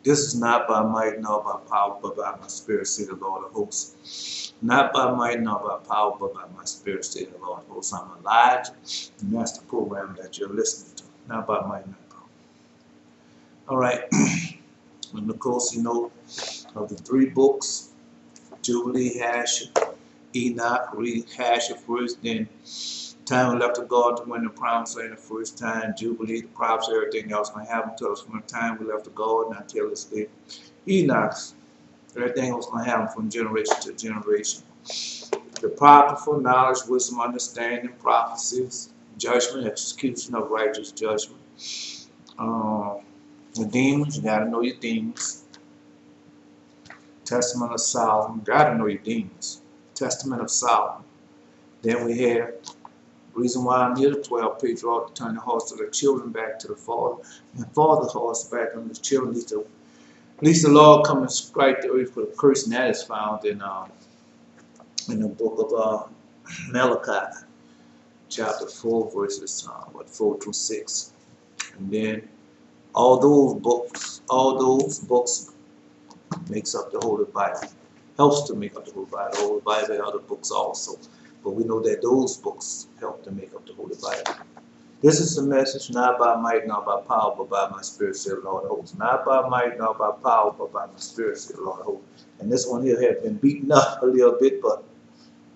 This is not by might nor by power, but by my spirit, say the Lord of hosts. Not by might nor by power, but by my spirit, say the Lord of hosts. I'm Elijah, and that's the program that you're listening to. Not by might nor power. All right. And of course, you know of the three books, Jubilee, Hash, Enoch, read Hash first, then Time left of God to win the promised land the first time, Jubilee, the prophets, everything else going to happen to us from the time we left of God and until this day. Enoch, everything was going to happen from generation to generation. The apocryphal, knowledge, wisdom, understanding, prophecies, judgment, execution of righteous judgment. The demons, you got to know your demons. Testament of Solomon, you got to know your demons. Testament of Solomon. Then we have reason why I'm here, the 12 patriarchs to turn the hearts of the children back to the father, and father hearts back on the children. At least the Lord come and strike the earth for the curse, and that is found in the book of Malachi, chapter 4, verses 4 through 6. And then all those books makes up the Holy Bible. Helps to make up the Holy Bible. The Holy Bible and other books also. But we know that those books help to make up the Holy Bible. This is the message, not by might, not by power, but by my spirit, said the Lord of hosts. Not by might, not by power, but by my spirit, said the Lord of hosts. And this one here has been beaten up a little bit, but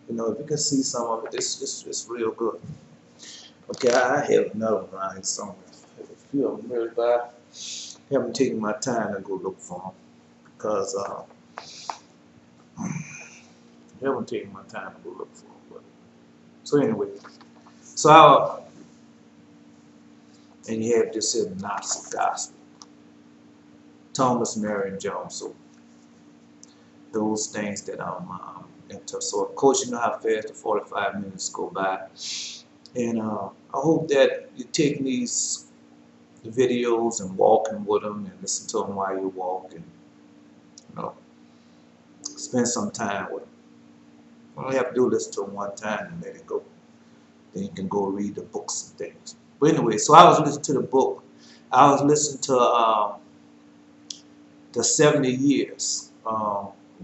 you know, if you can see some of it, it's real good. Okay, I have another one around here somewhere. A few of them really bad. I haven't taken my time to go look for them because I haven't taken my time to go look for them. So anyway, and you have this here Gnostic gospel, Thomas, Mary, and John. So those things that I'm into. So of course you know how fast the 45 minutes go by, and I hope that you're taking these videos and walking with them and listen to them while you walk, and you know, spend some time with them. You only have to do listen to them one time and let it go. Then you can go read the books and things. But anyway, so I was listening to the book. I was listening to the 70 years.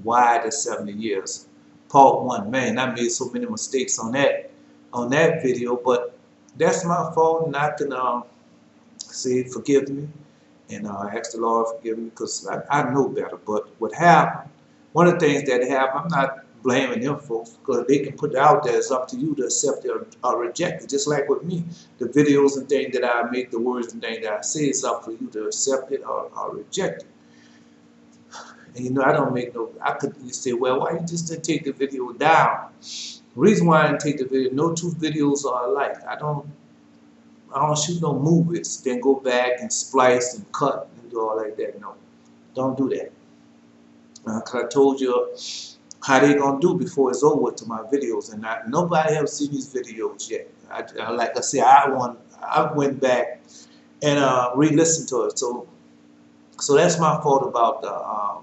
Why the 70 years? Part 1. Man, I made so many mistakes on that video, but that's my fault, and I can say forgive me, and ask the Lord forgive me because I know better. But what happened? One of the things that happened, I'm not blaming them folks because they can put it out there. It's up to you to accept it or reject it. Just like with me, the videos and things that I make, the words and things that I say, it's up for you to accept it or reject it. And you know, I don't make no. I could say, well, why you just didn't take the video down? The reason why I didn't take the video, no two videos are alike. I don't shoot no movies, then go back and splice and cut and do all like that. No, don't do that. Cause I told you how they gonna do before it's over to my videos, and nobody have seen these videos yet. Like I said, I went back and re-listened to it. So that's my fault about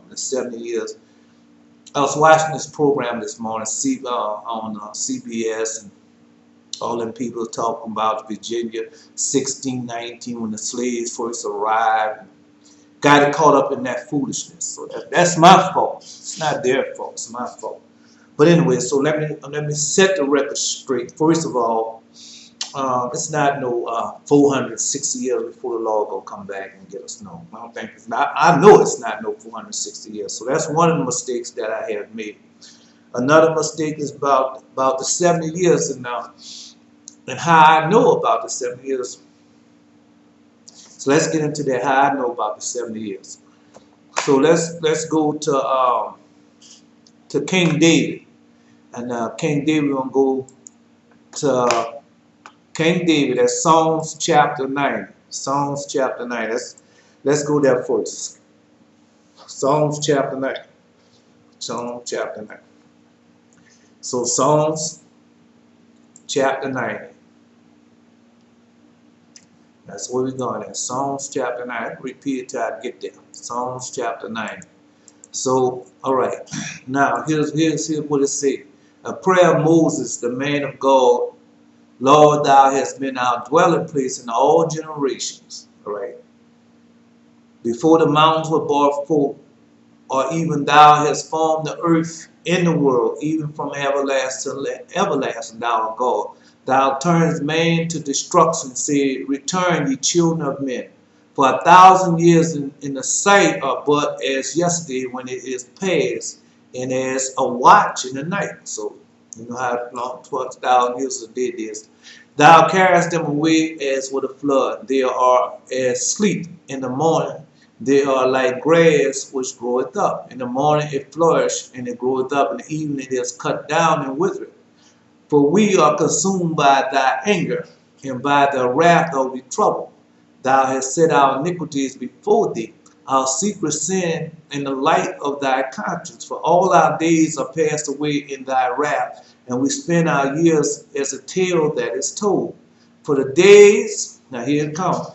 the 70 years. I was watching this program this morning on CBS, and all them people talking about Virginia 1619 when the slaves first arrived. Got it caught up in that foolishness. So that's my fault. It's not their fault. It's my fault. But anyway, so let me set the record straight. First of all, it's not no 460 years before the Lord gonna come back and get us. No, I don't think it's not. I know it's not no 460 years. So that's one of the mistakes that I have made. Another mistake is about the 70 years and how I know about the 70 years. So let's get into that, how I know about the 70 years. So let's go to King David. And King David, we're going to go to King David. That's Psalms chapter 9. Psalms chapter 9. Let's go there first. Psalms chapter 9. Psalms chapter 9. So Psalms chapter 9. That's where we're going at. Psalms chapter 9. Repeat it till I get there. Psalms chapter 9. So, all right. Now, here's what it says. A prayer of Moses, the man of God. Lord, thou hast been our dwelling place in all generations. All right. before the mountains were brought forth, or even thou hast formed the earth in the world, even from everlasting to everlasting, thou art God. Thou turnest man to destruction, say, return, ye children of men. For 1,000 years in the sight are but as yesterday when it is past, and as a watch in the night. So, you know how long 12,000 years a day is. Thou carriest them away as with a flood. They are as sleep in the morning. They are like grass which groweth up. In the morning it flourisheth, and it groweth up. In the evening it is cut down and withereth. For we are consumed by thy anger, and by the wrath of thy trouble. Thou hast set our iniquities before thee, our secret sin in the light of thy conscience. For all our days are passed away in thy wrath, and we spend our years as a tale that is told. For the days, now here it comes,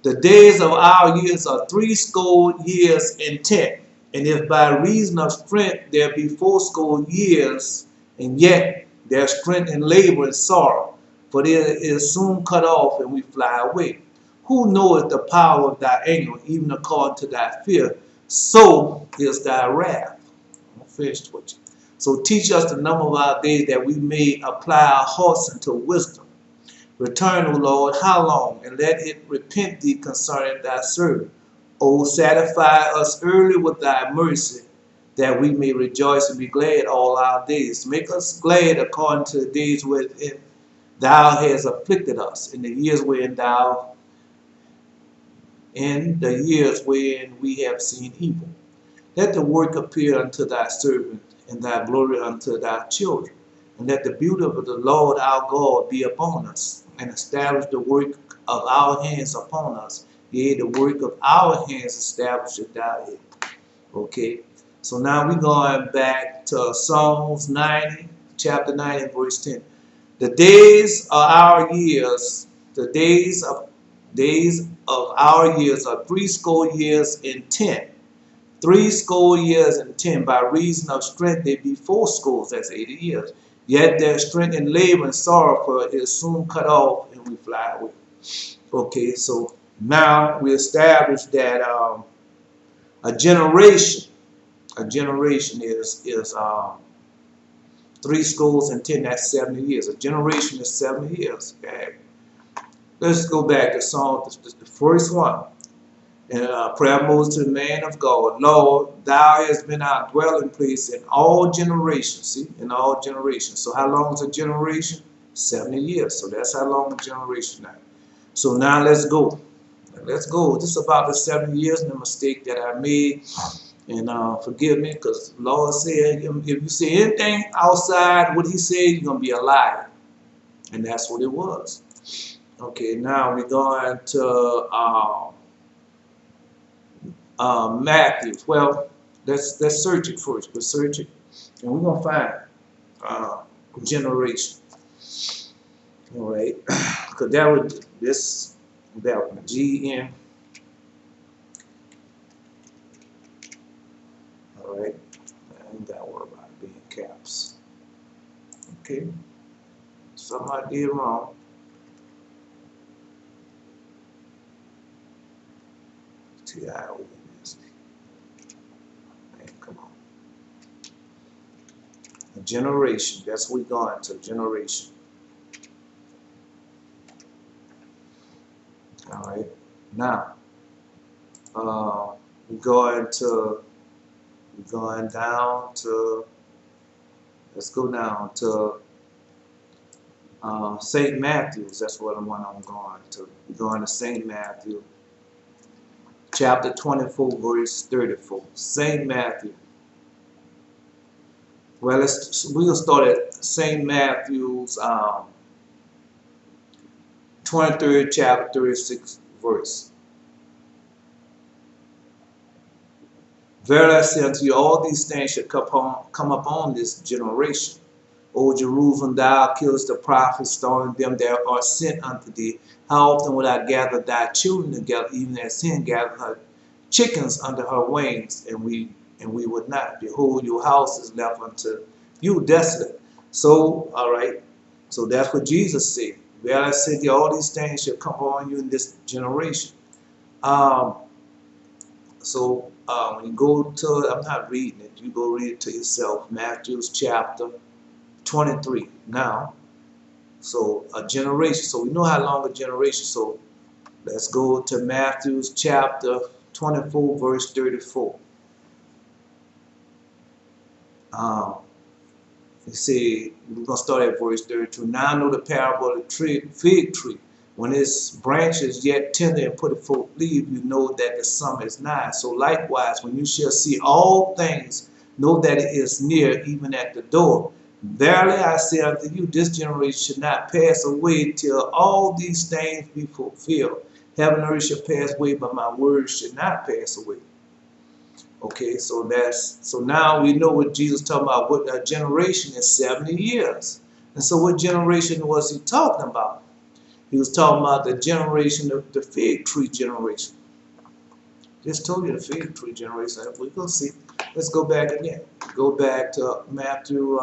the days of our years are 80 years and 10. And if by reason of strength there be fourscore years, and yet their strength and labor and sorrow, for it is soon cut off and we fly away. Who knoweth the power of thy anger, even according to thy fear? So is thy wrath. I'm finished with you. So teach us the number of our days that we may apply our hearts unto wisdom. Return, O Lord, how long? And let it repent thee concerning thy servant. O satisfy us early with thy mercy, that we may rejoice and be glad all our days. Make us glad according to the days wherein thou hast afflicted us, in the years wherein we have seen evil. Let the work appear unto thy servant, and thy glory unto thy children. And let the beauty of the Lord our God be upon us, and establish the work of our hands upon us. Yea, the work of our hands establisheth thou it. Okay, so now we're going back to Psalms 90, chapter 90, verse 10. The days of our years, the days of our years are 80 years and 10. 80 years and 10. By reason of strength they be fourscore, that's 80 years. Yet their strength and labor and sorrow, for it is soon cut off and we fly away. Okay, so now we establish that a generation is 80 and 10, that's 70 years. A generation is 70 years. Okay, let's go back to Psalm, the first one. And prayer moves to the man of God. Lord, thou hast been our dwelling place in all generations. See, in all generations. So how long is a generation? 70 years. So that's how long a generation now. So now let's go. Let's go. This is about the 70 years and the mistake that I made. And forgive me, because the Lord said, if you say anything outside what he said, you're going to be a liar. And that's what it was. Okay, now we're going to Matthew. Well, let's search it first. Let's search it, and we're gonna find generation. All right, because that would GN. All right, I ain't got to worry about it being caps. Okay, something I did wrong. TIO. Come on. A generation. That's what we're going to. Generation. All right. Now, we're going down to. Let's go down to St. Matthew's. That's what I'm going to. We're going to St. Matthew. Chapter 24, verse 34. St. Matthew. Well, we'll start at St. Matthew's 23rd chapter, 36th verse. Verily I say unto you, all these things shall come upon this generation. O Jerusalem, thou killest the prophets, stoning them that are sent unto thee. How often would I gather thy children together, even as hen gathered her chickens under her wings, and we would not. Behold, your house is left unto you desolate. So, all right. So that's what Jesus said. Well, I said, all these things shall come upon you in this generation. So when you go to, I'm not reading it, you go read it to yourself, Matthew chapter 23 now. So a generation, so we know how long a generation, so let's go to Matthew chapter 24 verse 34. You see, we're going to start at verse 32. Now know the parable of the fig tree. When its branches yet tender and put forth leaf, you know that the summer is nigh. So likewise, when you shall see all things, know that it is near, even at the door. Verily I say unto you, this generation shall not pass away till all these things be fulfilled. Heaven and earth shall pass away, but my words shall not pass away. Okay, so now we know what Jesus talking about. What a generation is 70 years. And so what generation was he talking about? He was talking about the generation of the fig tree generation. Just told you the fig tree generation. We're going to see. Let's go back again. Go back to Matthew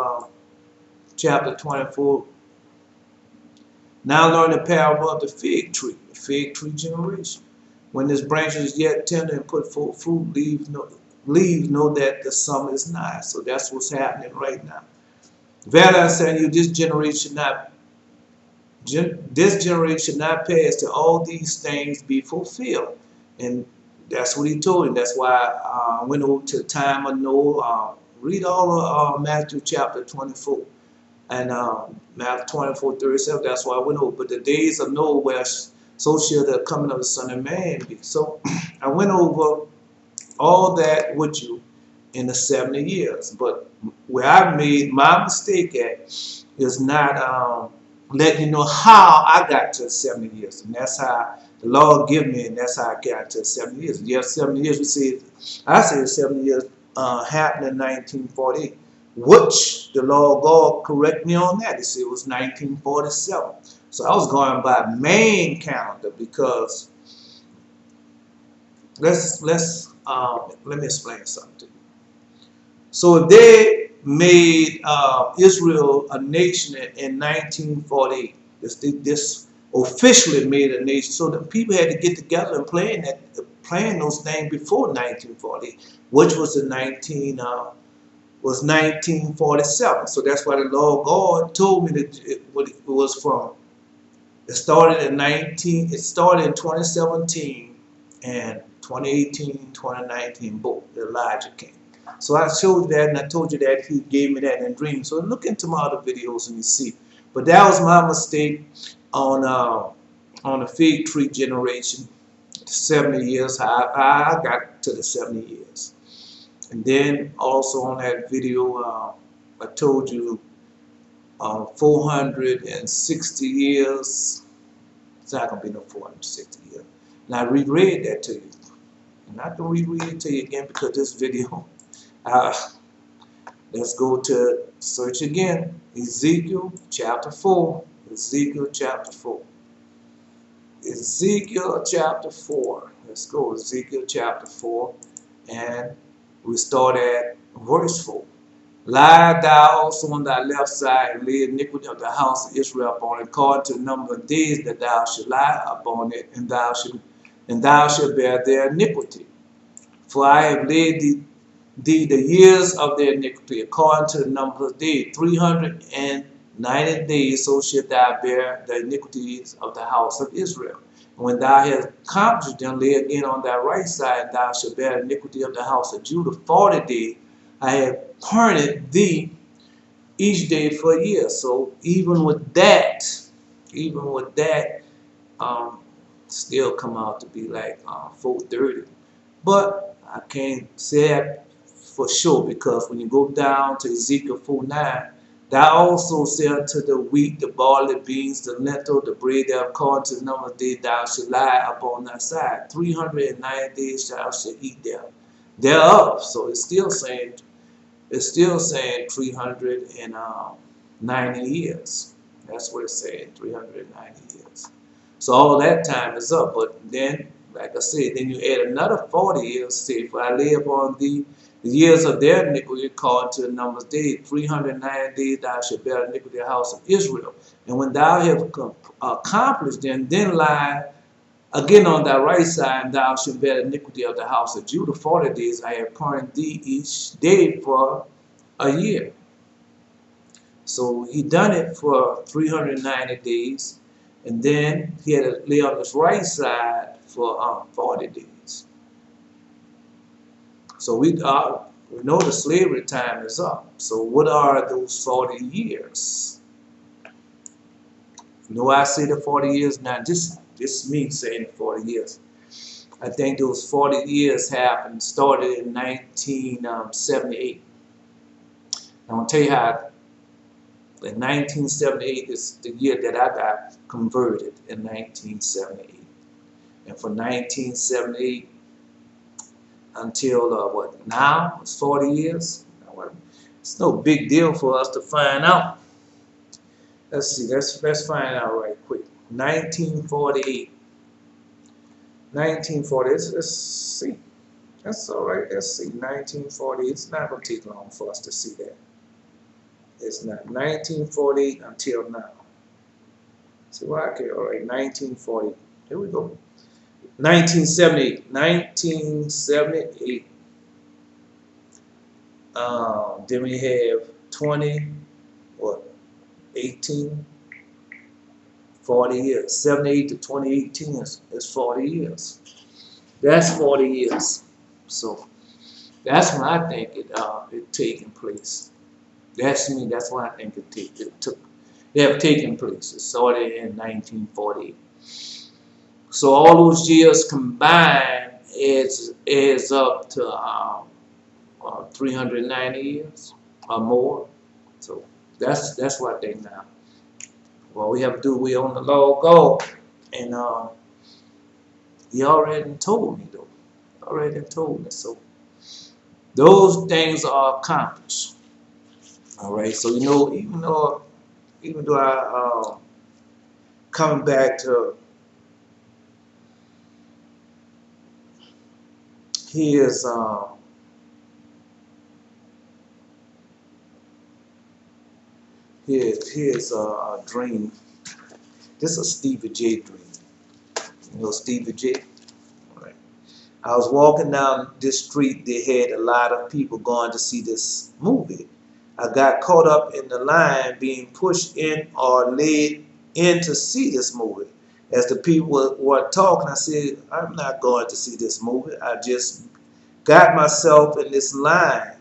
chapter 24. Now learn the parable of the fig tree generation. When this branch is yet tender and put forth fruit, leaves know that the summer is nigh. So that's what's happening right now. Verily I say to you, this generation not pass till all these things be fulfilled. And that's what he told him. That's why I went over to the time of Noah. Read all of Matthew chapter 24 and Matthew 24, 37. That's why I went over. But the days of Noah were so shall the coming of the Son of Man be. So I went over all that with you in the 70 years. But where I made my mistake at is not letting you know how I got to 70 years. And that's how the Lord gave me, and that's how I got to 70 years. Yes, 70 years, I say 70 years happened in 1948, which the Lord God correct me on that. He said it was 1947. So I was going by main calendar because let me explain something to you. So if they made Israel a nation in 1948, this officially made a nation. So the people had to get together and playing those things before 1948, which was 1947. So that's why the Lord God told me that it was from. It started in 2017 and 2018, 2019, both Elijah came. So I showed you that, and I told you that he gave me that in a dream. So look into my other videos and you see. But that was my mistake on the fig tree generation. 70 years, how I got to the 70 years. And then also on that video, I told you 460 years. It's not going to be no 460 years. And I reread that to you. And I can reread it to you again because this video, let's go to search again. Ezekiel chapter 4. Ezekiel chapter 4. Ezekiel chapter 4. Let's go. Ezekiel chapter 4. And we start at verse 4. Lie thou also on thy left side, and lay iniquity of the house of Israel upon it, according to the number of days that thou shalt lie upon it, and thou shalt bear their iniquity. For I have laid thee the years of their iniquity, according to the number of days, 390 days, so shalt thou bear the iniquities of the house of Israel. And when thou hast accomplished them, lay again on thy right side, and thou shalt bear the iniquity of the house of Judah 40 days. I have appointed thee each day for a year. So even with that, still come out to be like 430. But I can't say that for sure, because when you go down to Ezekiel 4:9, thou also say unto the wheat, the barley, the beans, the lentil, the bread, that according to the number of days thou shalt lie upon thy side. 390 days thou shalt eat thereof. So it's still saying 390 years. That's what it's saying, 390 years. So all that time is up. But then, like I said, then you add another 40 years. Say, for I lay upon thee the years of their iniquity, according to the number of days, 390 days thou shalt bear the iniquity of the house of Israel. And when thou have accomplished them, then lie Again, on thy right side, thou shalt bear the iniquity of the house of Judah 40 days. I have appointed thee each day for a year. So he done it for 390 days, and then he had to lay on his right side for 40 days. So we know the slavery time is up. So what are those 40 years? You know, I say the 40 years now. This me saying 40 years. I think those 40 years happened, started in 1978. I'm going to tell you how. In 1978 is the year that I got converted, in 1978. And from 1978 until what now? It's 40 years. It's no big deal for us to find out. Let's see. Let's find out right quick. 1948. 1940. Let's see. That's all right. Let's see. 1940. It's not going to take long for us to see that. It's not 1948 until now. See why? Okay, all right. 1940. Here we go. 1978. 1978. Then we have 18, 40 years. 78 to 2018 is 40 years. That's 40 years. So that's when I think it taking place. That's me. That's when I think it have taken place. It started in 1948. So all those years combined is up to 390 years or more. So that's what I think now. Well, we have to do. We on the Lord go, and He already told me though. Already told me. So those things are accomplished. All right. So you know, even though I coming back to here's a dream. This is a Stevie J dream. You know Stevie J? All right. I was walking down this street. They had a lot of people going to see this movie. I got caught up in the line being pushed in or led in to see this movie. As the people were talking, I said, I'm not going to see this movie. I just got myself in this line,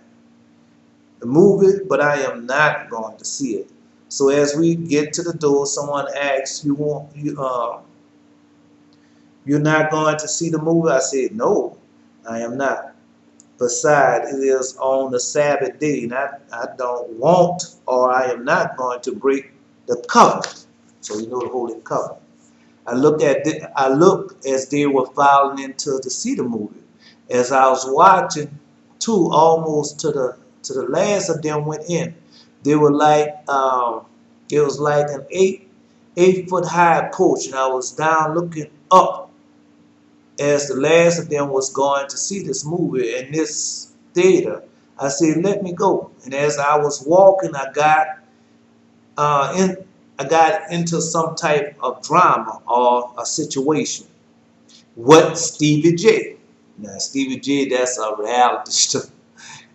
the movie, but I am not going to see it. So as we get to the door, someone asks, you're not going to see the movie? I said, no, I am not. Besides, it is on the Sabbath day, and I don't want, or I am not going to break the covenant. So you know the holy covenant. I look as they were filing into to see the movie. As I was watching, two almost to the last of them went in. They were like it was like an 8 foot high porch, and I was down looking up as the last of them was going to see this movie in this theater. I said, let me go. And as I was walking, I got into some type of drama or a situation. What Stevie J? Now Stevie J, that's a reality show.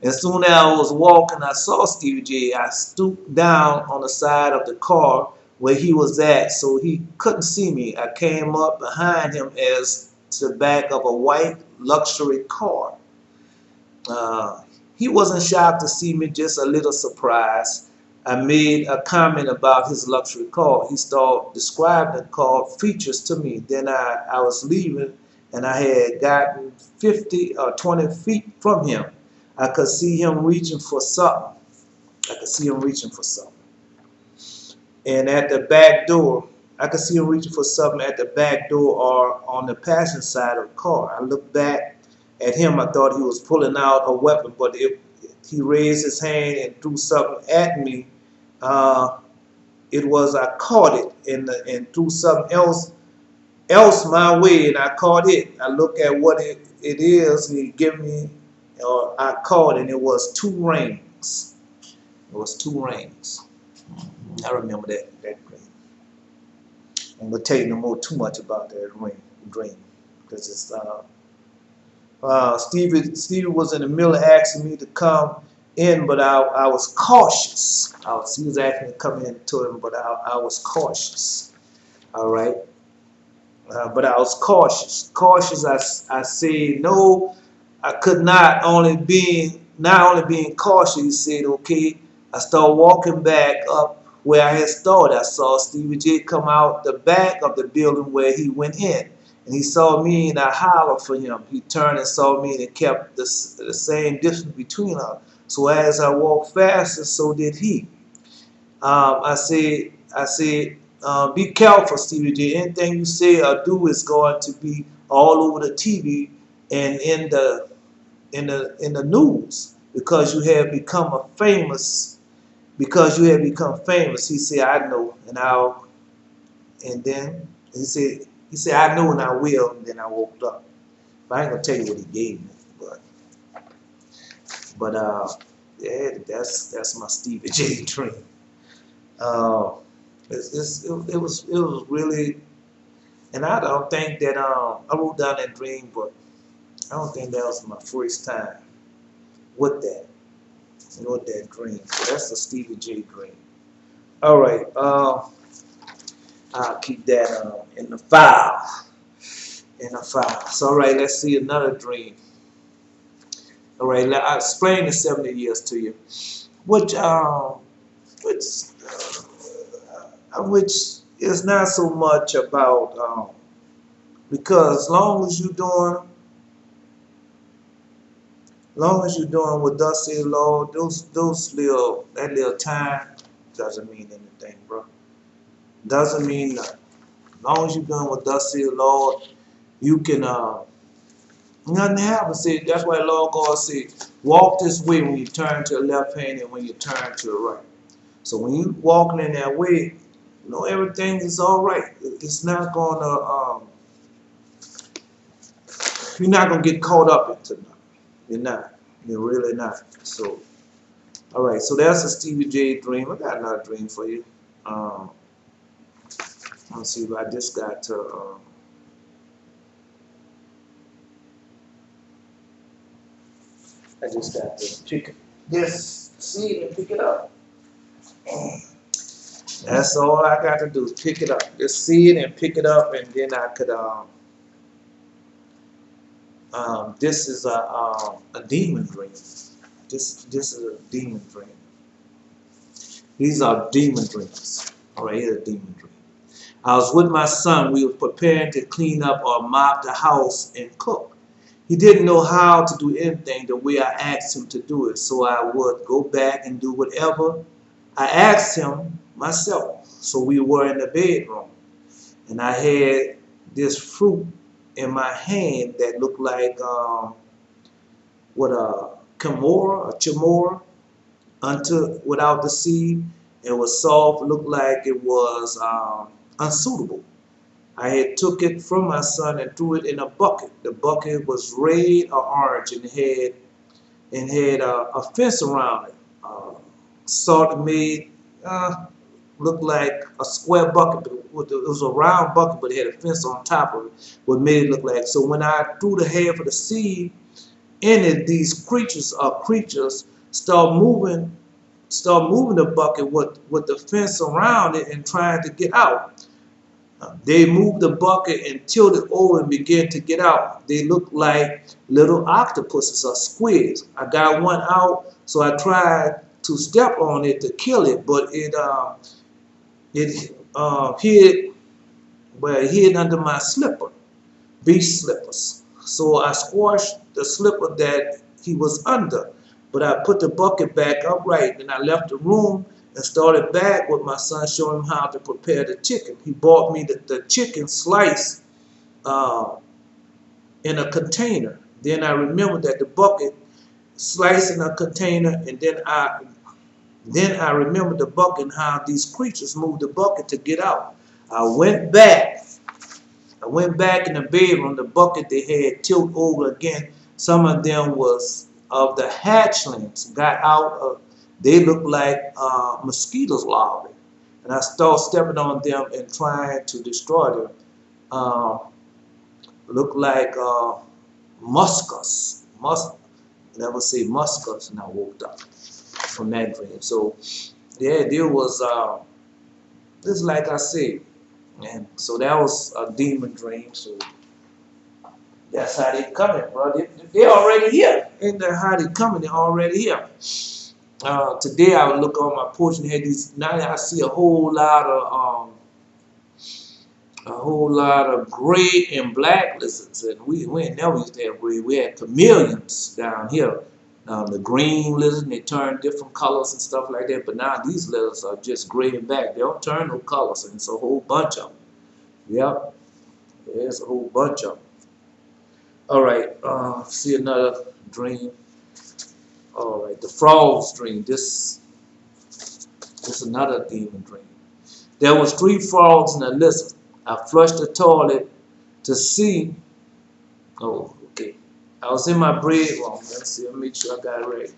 As soon as I was walking, I saw Stevie J. I stooped down on the side of the car where he was at, so he couldn't see me. I came up behind him as to the back of a white luxury car. He wasn't shocked to see me, just a little surprised. I made a comment about his luxury car. He started describing the car features to me. Then I was leaving, and I had gotten 50 or 20 feet from him. I could see him reaching for something. And at the back door, I could see him reaching for something at the back door or on the passenger side of the car. I looked back at him. I thought he was pulling out a weapon, but he raised his hand and threw something at me. I caught it and threw something else my way, and I caught it. I looked at what it is. He gave me, or I caught it, and it was 2 rings. It was 2 rings. I remember that ring. I'm gonna tell you no more too much about that ring. dream, because it's Stevie was in the middle of asking me to come in, but I was cautious. He was asking me to come in to him, but I was cautious. All right. But I was cautious. Cautious, I said no. I could not only being cautious. He said, okay. I started walking back up where I had started. I saw Stevie J come out the back of the building where he went in. And he saw me and I hollered for him. He turned and saw me and it kept the same distance between us. So as I walked faster, so did he. I said, be careful, Stevie J. Anything you say or do is going to be all over the TV and in the news because you have become famous. Because you have become famous. He said, I know, and then he said, I know and I will. And then I woke up. But I ain't gonna tell you what he gave me, but yeah, that's my Stevie J dream. It was really, and I don't think that I wrote down that dream, but I don't think that was my first time with that, with that dream. So that's the Stevie J dream. All right, I'll keep that in the file. So all right, let's see another dream. All right, I'll explain the 70 years to you, which is not so much about because as long as you're doing what thus said the Lord, that little time doesn't mean anything, bro. Doesn't mean nothing. As long as you're doing what thus said the Lord, you can nothing happens. See, that's why the Lord God said, walk this way when you turn to the left hand and when you turn to the right. So when you walking in that way, everything is all right. It's not gonna you're not gonna get caught up into nothing. You're not. You're really not. So all right. So that's a Stevie J dream. I got another dream for you. Let's see if I just got to. I just got to pick this seed and pick it up. That's all I got to do is pick it up. Just see it and pick it up, and then I could. This is a demon dream. This is a demon dream. These are demon dreams. All right, here's a demon dream. I was with my son. We were preparing to clean up or mop the house and cook. He didn't know how to do anything the way I asked him to do it, so I would go back and do whatever I asked him myself. So we were in the bedroom, and I had this fruit in my hand that looked like what a chamora, without the seed. It was soft, looked like it was unsuitable. I had took it from my son and threw it in a bucket. The bucket was red or orange and had a fence around it. Sort of made looked like a square bucket, but it was a round bucket, but it had a fence on top of it. What made it look like. So when I threw the half of the seed in it, these creatures start moving the bucket with the fence around it and trying to get out. They moved the bucket and tilted over and began to get out. They looked like little octopuses or squids. I got one out, so I tried to step on it to kill it, but it hid under my slipper, beach slippers. So I squashed the slipper that he was under, but I put the bucket back upright, and I left the room and started back with my son, showing him how to prepare the chicken. He bought me the chicken sliced in a container. Then I remembered that the bucket sliced in a container, and then I remembered the bucket and how these creatures moved the bucket to get out. I went back in the bedroom. The bucket they had tilted over again. Some of them was of the hatchlings got out. They looked like mosquitoes larvae, and I started stepping on them and trying to destroy them. looked like muscus. Never say muscus, and I woke up from that dream. So the idea was just like I said, and so that was a demon dream. So that's how they coming, bro. They're already here. Ain't that how they coming? They're already here. Today I would look on my porch and had these. Now I see a whole lot of gray and black lizards, and we ain't never used to have gray. We had chameleons down here. The green lizards, they turn different colors and stuff like that. But now these lizards are just gray and black. They don't turn no colors, and it's a whole bunch of them. Yep, there's a whole bunch of them. All right, see another dream. All right, the frog's dream. This is another demon dream. There was 3 frogs and a lizard. I flushed the toilet to see. Oh, okay. I was in my bedroom. Let's see. Let me make sure I got it right.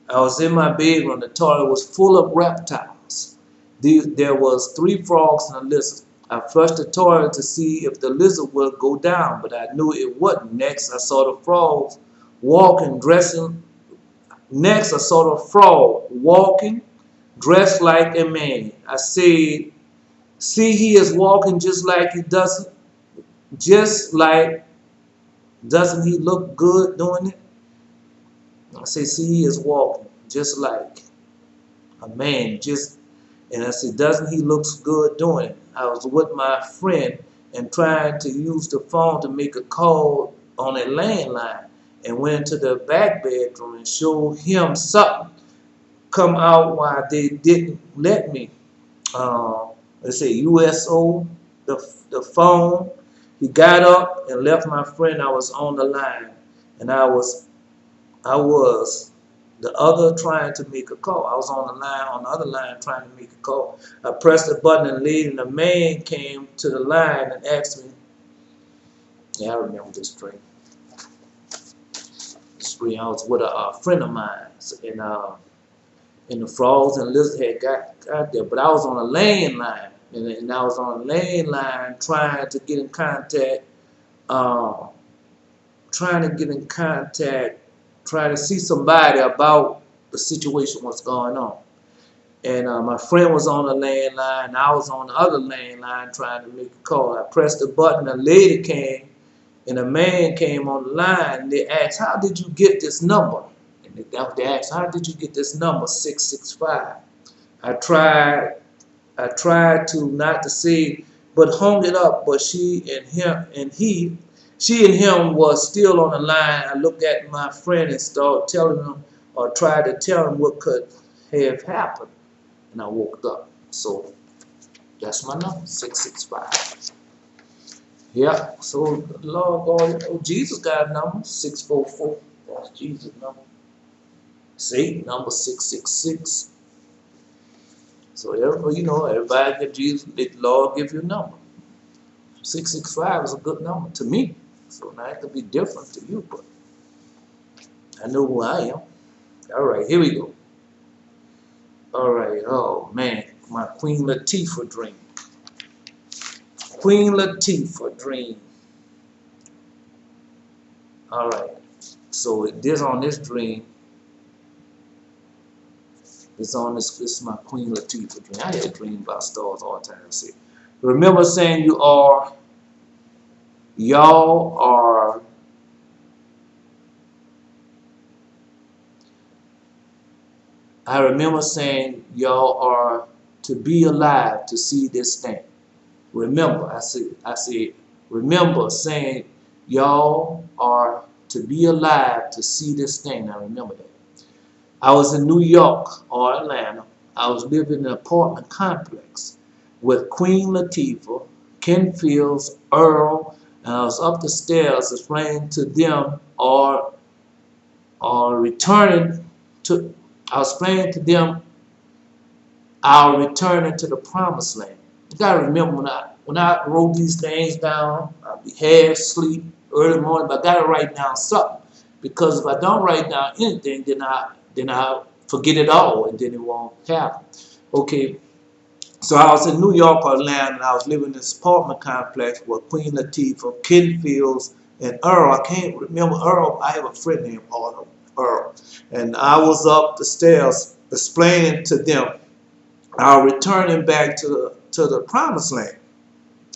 I was in my bedroom. The toilet was full of reptiles. There was 3 frogs and a lizard. I flushed the toilet to see if the lizard would go down, but I knew it wouldn't. Next, I saw the frogs walking, dressing. Next, I saw the frog walking, dressed like a man. I said, "See, he is walking just like he doesn't. Doesn't he look good doing it?" I said, "See, he is walking just like a man." And I said, "Doesn't he look good doing it?" I was with my friend and trying to use the phone to make a call on a landline, and went into the back bedroom and showed him something come out while they didn't let me. Let's say USO, the phone. He got up and left my friend. I was on the line, and I was the other trying to make a call. I was on the other line trying to make a call. I pressed the button and lead, and a man came to the line and asked me. Yeah, I remember this dream. I was with a friend of mine, and the frogs and lizards had got there, but I was on a landline, and I was on a landline trying to get in contact, trying to see somebody about the situation, what's going on. And my friend was on the landline, I was on the other landline trying to make a call. I pressed the button, a lady came, and a man came on the line, and they asked, "How did you get this number?" And they asked, "How did you get this number, 665? I tried to not to say, but hung it up, but she and him was still on the line. I looked at my friend and started telling him, or tried to tell him what could have happened, and I woke up. So that's my number, 665. Yeah, so the Lord God, Jesus got a number, 644. That's Jesus' number. Satan number 666. So everybody get Jesus, the Lord give you a number. 665 is a good number to me. So now it could be different to you, but I know who I am. All right, here we go. All right, oh man, my Queen Latifah dream. Queen Latifah dream. All right, so on this dream. This is my Queen Latifah dream. I had a dream about stars all the time. See, remember saying y'all are. I remember saying y'all are to be alive to see this thing. Remember, I said, remember saying y'all are to be alive to see this thing. I remember that. I was in New York or Atlanta. I was living in an apartment complex with Queen Latifah, Ken Fields, Earl, and I was up the stairs explaining to them or returning to. I was explaining to them our returning to the promised land. You gotta remember when I wrote these things down, I'd be half asleep early morning, but I gotta write down something, because if I don't write down anything, then I forget it all, and then it won't happen. Okay, So I was in New York or Atlanta, and I was living in this apartment complex with Queen Latifah, Ken Fields, and Earl. I can't remember Earl. I have a friend named Earl. And I was up the stairs explaining to them our returning back to the promised land.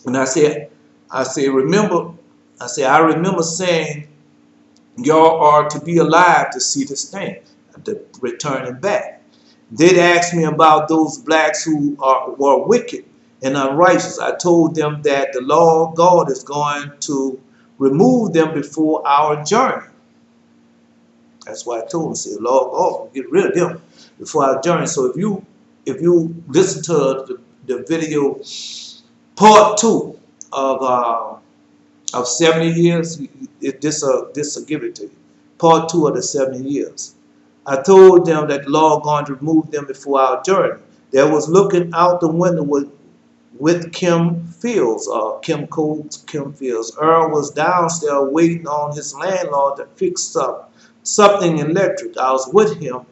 And I remember saying, y'all are to be alive to see this thing, the returning back. They asked me about those blacks who were wicked and unrighteous. I told them that the Lord God is going to remove them before our journey. That's why I told them, say, Lord God will get rid of them before our journey. So if you listen to the video part 2 of 70 years, this will give it to you. Part 2 of the 70 years. I told them that the Lord going to remove them before our journey. They was looking out the window with Kim Fields, Kim Coles, Kim Fields. Earl was downstairs waiting on his landlord to fix up something electric. I was with him.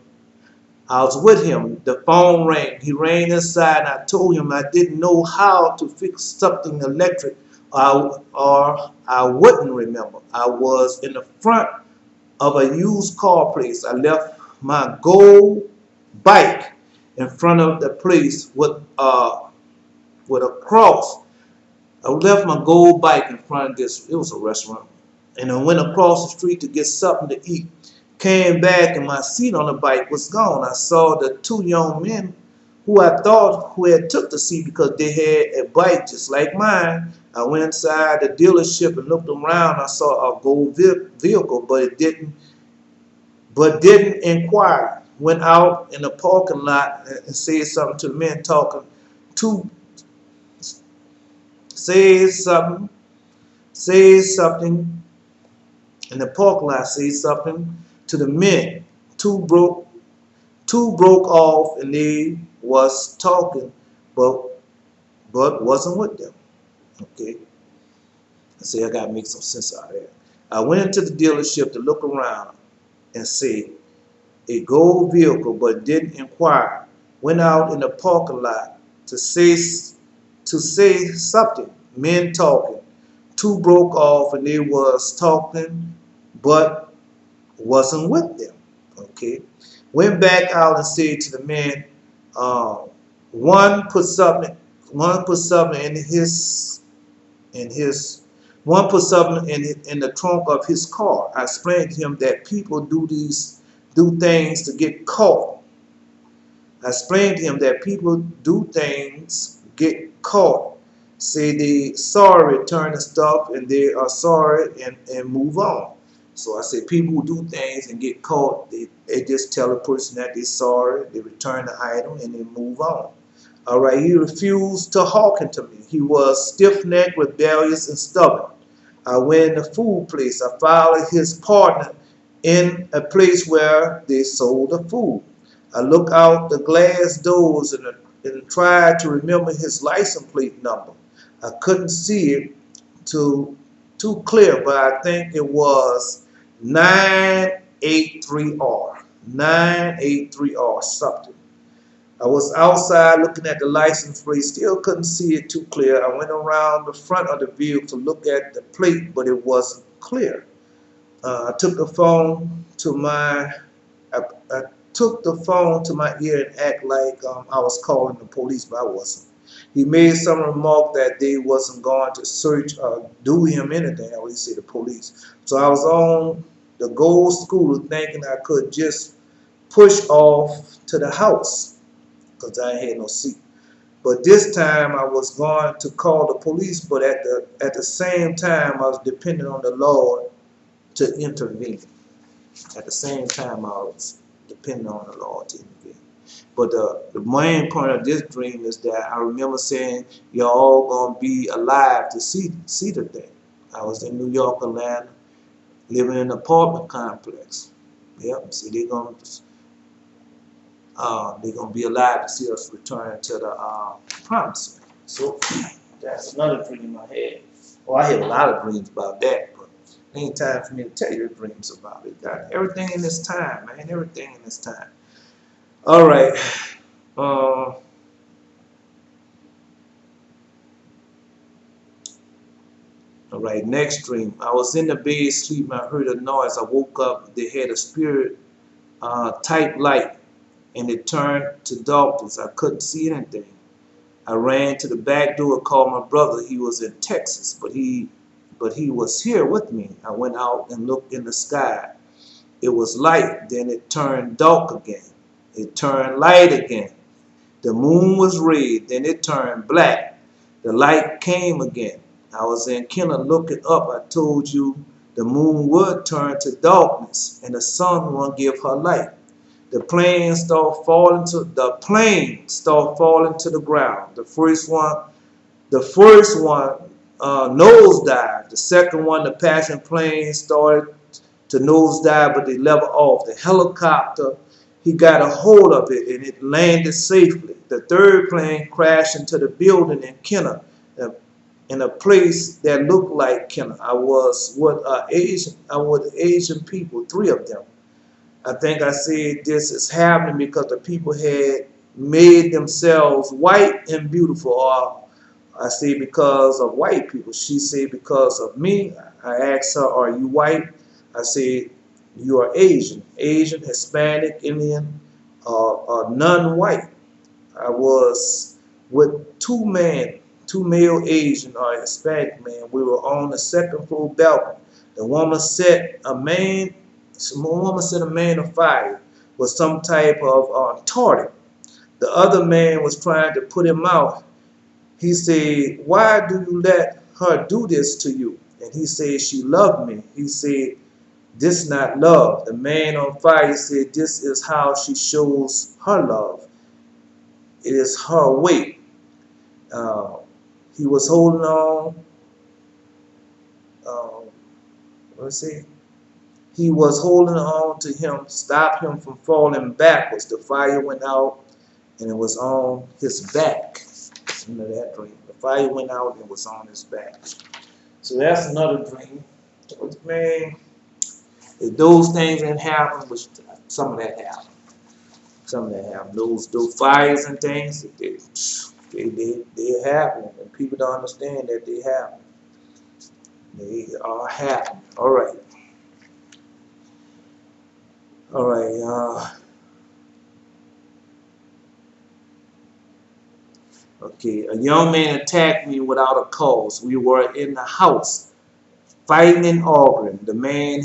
The phone rang. He ran inside, and I told him I didn't know how to fix something electric, or I wouldn't remember. I was in the front of a used car place. I left my gold bike in front of the place with a cross. I left my gold bike in front of this. It was a restaurant, and I went across the street to get something to eat. Came back and my seat on the bike was gone. I saw the 2 young men who I thought who had took the seat because they had a bike just like mine. I went inside the dealership and looked around. I saw a gold vehicle, but didn't inquire. Went out in the parking lot and said something to the men talking. Said something in the parking lot. Said something to the men. Two broke off and they was talking, but wasn't with them. Okay. I say I gotta make some sense out of that. I went into the dealership to look around and see a gold vehicle, but didn't inquire. Went out in the parking lot to say something. Men talking. 2 broke off and they was talking, but wasn't with them. Okay. Went back out and said to the man, one put something in the trunk of his car. I explained to him that people do things to get caught. I explained to him that people do things, get caught, say they sorry, return the stuff, and they are sorry and move on. So I said people who do things and get caught, they just tell a person that they're sorry, they return the item, and they move on. All right, he refused to hearken to me. He was stiff-necked, rebellious, and stubborn. I went in the food place. I followed his partner in a place where they sold the food. I looked out the glass doors and tried to remember his license plate number. I couldn't see it too clear, but I think it was 983R. 983R something. I was outside looking at the license plate, still couldn't see it too clear. I went around the front of the vehicle to look at the plate, but it wasn't clear. I took the phone to my ear and act like I was calling the police, but I wasn't. He made some remark that they wasn't going to search or do him anything. I always say the police. So I was on the gold scooter thinking I could just push off to the house because I had no seat. But this time I was going to call the police, but at the same time I was depending on the Lord to intervene. At the same time I was depending on the Lord to intervene. But the main point of this dream is that I remember saying, you're all going to be alive to see the thing. I was in New York, Atlanta, living in an apartment complex. Yep, see, they're going to be alive to see us return to the promised land. So that's another dream I had. Well, I had a lot of dreams about that, but it ain't time for me to tell you the dreams about it. God, everything in this time, man, everything in this time. All right. All right, next dream. I was in the bed sleeping. I heard a noise. I woke up. They had a spirit type light, and it turned to darkness. I couldn't see anything. I ran to the back door, called my brother. He was in Texas, but he was here with me. I went out and looked in the sky. It was light, then it turned dark again. It turned light again. The moon was red, then it turned black. The light came again. I was in Kenner looking up. I told you the moon would turn to darkness and the sun won't give her light. The plane started falling to the ground. The first one nosedived. The second one, the passenger plane, started to nosedive, but they leveled off. The helicopter, he got a hold of it and it landed safely. The third plane crashed into the building in Kenner, in a place that looked like Kenner. I was with Asian people, 3 of them. I think I said this is happening because the people had made themselves white and beautiful. Or I say because of white people. She said because of me. I asked her, are you white? I said, you are Asian. Asian, Hispanic, Indian, non-white. I was with 2 male Asian or Hispanic men. We were on the second floor balcony. The woman set a man on fire with some type of target. The other man was trying to put him out. He said, why do you let her do this to you? And he said, she loved me. He said, this is not love. The man on fire said, this is how she shows her love. It is her way. He was holding on. He was holding on to him, stop him from falling backwards. The fire went out, and it was on his back. You know that dream. The fire went out, and it was on his back. So that's another dream. Man, if those things didn't happen, which some of that happened. Some of that happened. Those fires and things, they happen, and people don't understand that they happen. They are happening. All right. All right. Okay. A young man attacked me without a cause. We were in the house, fighting and arguing. The man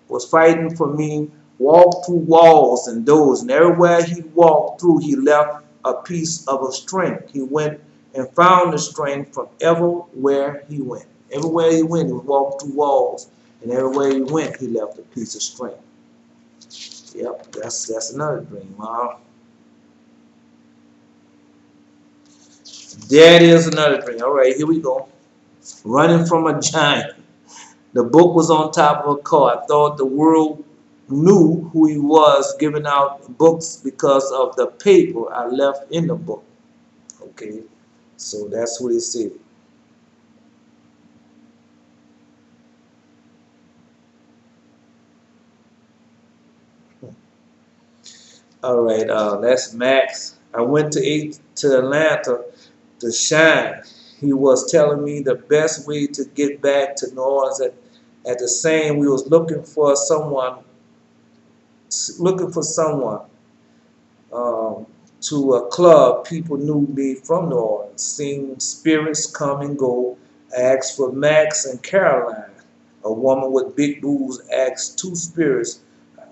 was fighting for me, walked through walls and doors, and everywhere he walked through, he left a piece of a string. He went and found the string from everywhere he went. Everywhere he went, he walked through walls, and everywhere he went, he left a piece of string. Yep, that's another dream. That is another dream. All right, here we go. Running from a giant. The book was on top of a car. I thought the world knew who he was, giving out books because of the paper I left in the book. Okay, so that's what it said. All right, that's Max. I went to Atlanta to shine. He was telling me the best way to get back to New Orleans. At the same, we was looking for someone to a club. People knew me from New Orleans. Seen spirits come and go. Asked for Max and Caroline. A woman with big boobs asked 2 spirits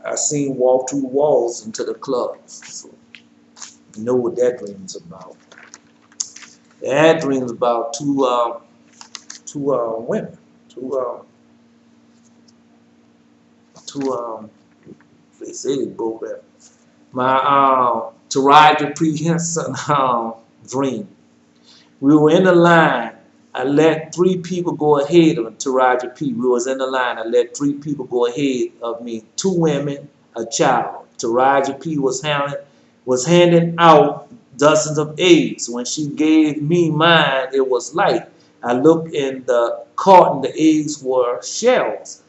I seen walk through walls into the clubs. So you know what that dream's about. That dream's about two women. They say they both have. My Taraji P. Henson dream. We were in the line. I let 3 people go ahead of Taraji P. We was in the line. I let 3 people go ahead of me. 2 women, a child. Taraji P. was handing out dozens of eggs. When she gave me mine, it was light. I looked in the carton. The eggs were shells.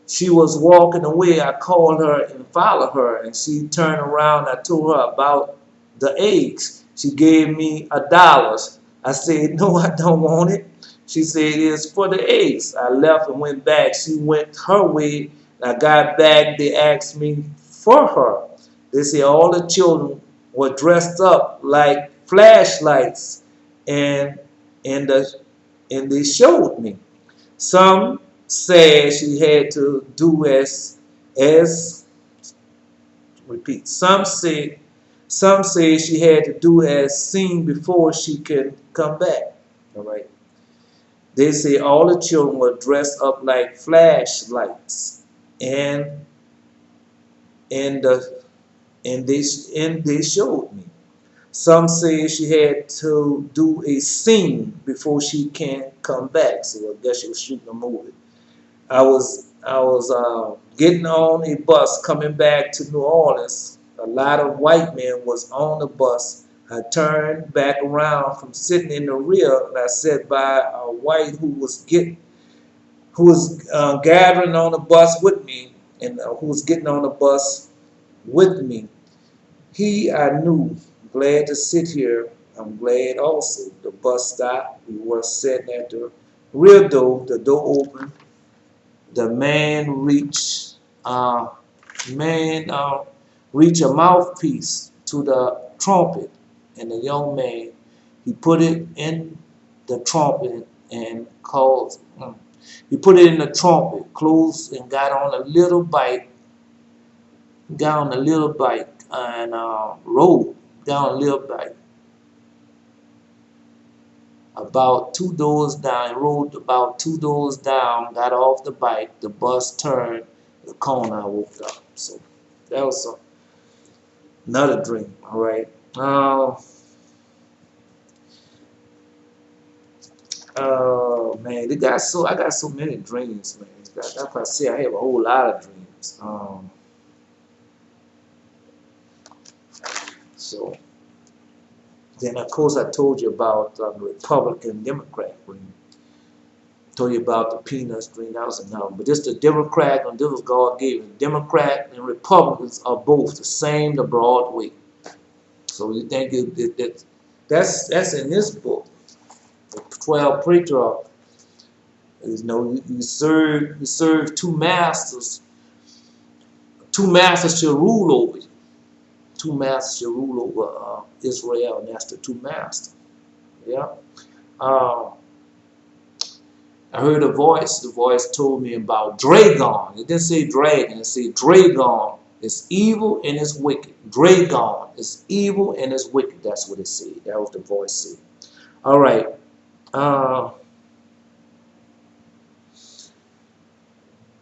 She was walking away. I called her and followed her, and she turned around. I told her about the eggs. She gave me $1. I said, no, I don't want it. She said, it's for the eggs. I left and went back. She went her way. And I got back. They asked me for her. They said all the children were dressed up like flashlights, and and the and they showed me. Some said she had to do as repeat. Some say she had to do as seen before she could come back. All right. They say all the children were dressed up like flashlights, and and the and they showed me. Some say she had to do a scene before she can come back. So I guess she was shooting a movie. I was getting on a bus coming back to New Orleans. A lot of white men was on the bus. I turned back around from sitting in the rear, and I sat by a white who was gathering on the bus with me, and who was getting on the bus with me. He, I knew, glad to sit here. I'm glad also. The bus stopped. We were sitting at the rear door. The door opened. The man reached a mouthpiece to the trumpet, and the young man, he put it in the trumpet and called. He put it in the trumpet, closed, and got on a little bike. Got on a little bike and rode down a little bike about 2 doors down, rode about 2 doors down, got off the bike, the bus turned the corner, I woke up. So that was another dream, all right. Man, I got so many dreams, man. That's why I say I have a whole lot of dreams. So then, of course, I told you about the Republican Democrat dream. Told you about the peanuts dream. That was another. But this the Democrat, and this was God gave it. Democrat and Republicans are both the same, the broad way. So you think that's in this book, the 12 patriarchs. You know, you serve two masters. Two masters shall rule over you. Two masters shall rule over Israel, and that's the two masters. Yeah. I heard a voice. The voice told me about Dragon. It didn't say dragon. It said Dragon is evil and is wicked. Dragon is evil and is wicked. That's what it said. That was the voice said. All right. All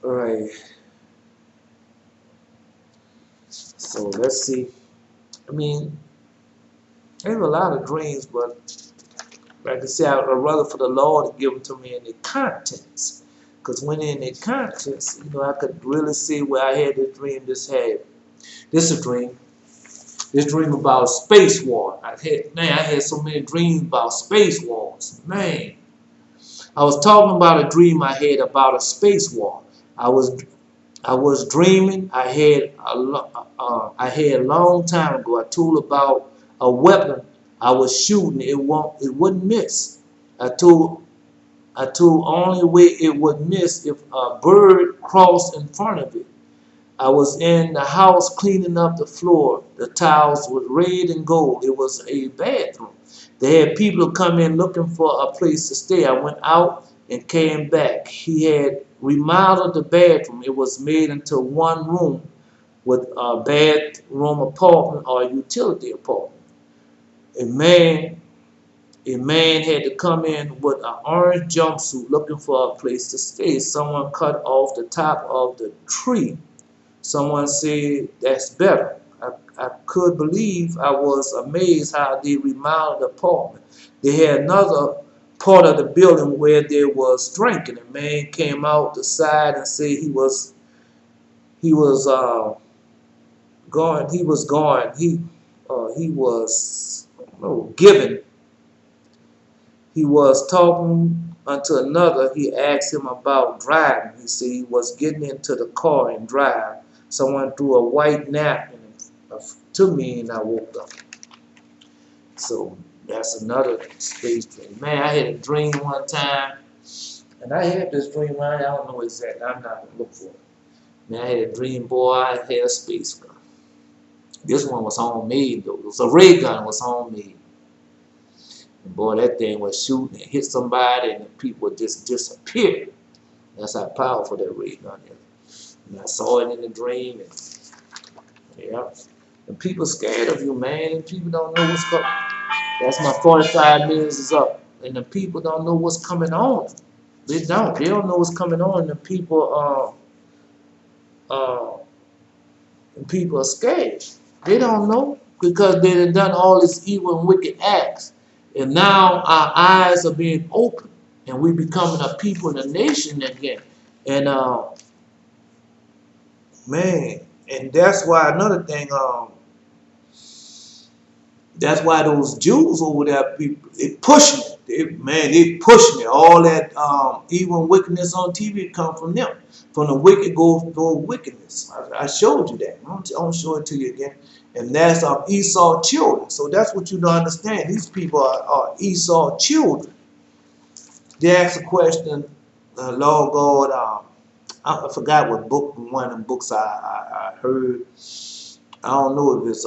right. So let's see. I mean, I have a lot of dreams, but like I said, I'd rather for the Lord to give them to me in the contents. Because when in the contents, you know, I could really see where I had this dream. This is a dream. This dream about space war. I had so many dreams about space wars. Man, I was talking about a dream I had about a space war. I was dreaming. I had a long time ago. I told about a weapon I was shooting. It wouldn't miss. I told only way it would miss if a bird crossed in front of it. I was in the house cleaning up the floor. The tiles were red and gold. It was a bathroom. They had people come in looking for a place to stay. I went out and came back. He had remodeled the bathroom. It was made into one room with a bedroom apartment or a utility apartment. A man had to come in with an orange jumpsuit looking for a place to stay. Someone cut off the top of the tree. Someone said, that's better. I could believe. I was amazed how they remodeled the apartment. They had another part of the building where there was drinking. A man came out the side and said he was giving. He was talking unto another. He asked him about driving. He said he was getting into the car and drive. Someone threw a white napkin to me, and I woke up. So That's another space dream. Man, I had a dream one time, and I had this dream. I don't know exactly. I'm not gonna look for it. Man, I had a dream, boy. I had a space gun. This one was homemade though. It was a ray gun. It was homemade. And boy, that thing was shooting and hit somebody, and the people would just disappear. That's how powerful that ray gun is. And I saw it in the dream, and yeah. And people scared of you, man. And people don't know what's coming. That's my 45 minutes is up. And the people don't know what's coming on. They don't. They don't know what's coming on. And people are scared. They don't know because they have done all this evil and wicked acts. And now our eyes are being opened, and we becoming a people and a nation again. And man, and that's why another thing. That's why those Jews over there, they pushing it. They pushing it. All that evil and wickedness on TV come from them. From the wicked go wickedness. I showed you that. I'll show it to you again. And that's Esau children. So that's what you don't understand. These people are Esau children. They asked a question, Lord God, I forgot what book, one of them books I heard. I don't know if it's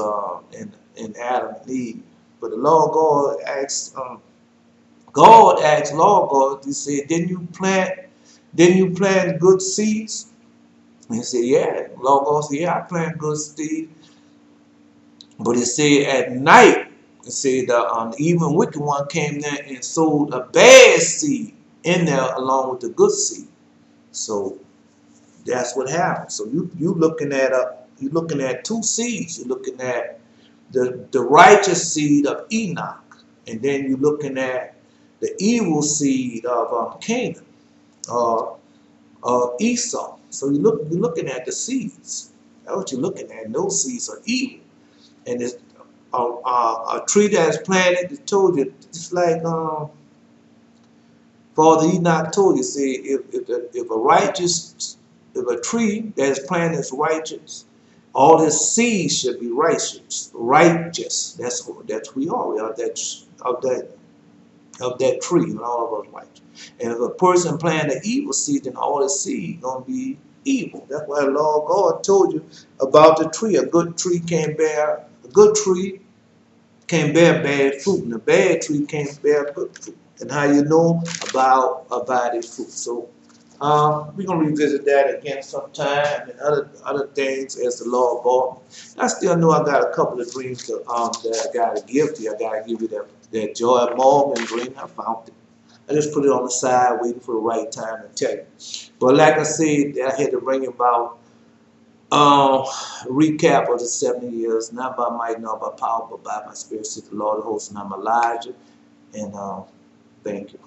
in Adam and Eve, but the Lord God asked Lord God, he said, didn't you plant good seeds? And he said, yeah. Lord God said, yeah, I plant good seeds. But he said at night, he said the evil wicked one came there and sowed a bad seed in there along with the good seed. So that's what happened. So you looking at two seeds. You're looking at the righteous seed of Enoch, and then you're looking at the evil seed of Canaan, of Esau. So you're looking at the seeds. That's what you're looking at. And those seeds are evil, and it's a tree that's planted. It told you, it's like Father Enoch told you. See, if a tree that is planted is righteous, all his seeds should be righteous. Righteous. That's who we are. We are of that tree, and all of us righteous. And if a person plant an evil seed, then all his seed gonna be evil. That's why the Lord God told you about the tree. A good tree can't bear bad fruit, and a bad tree can't bear good fruit. And how you know about its fruit. So we're gonna revisit that again sometime, and other things as the Lord brought. I still know I got a couple of dreams that I gotta give to you. I gotta give you that Joy Mormon dream. I found it. I just put it on the side, waiting for the right time to tell you. But like I said, I had to bring about recap of the 70 years, not by might, nor by power, but by my spirit, said the Lord of hosts, and I'm Elijah. And thank you.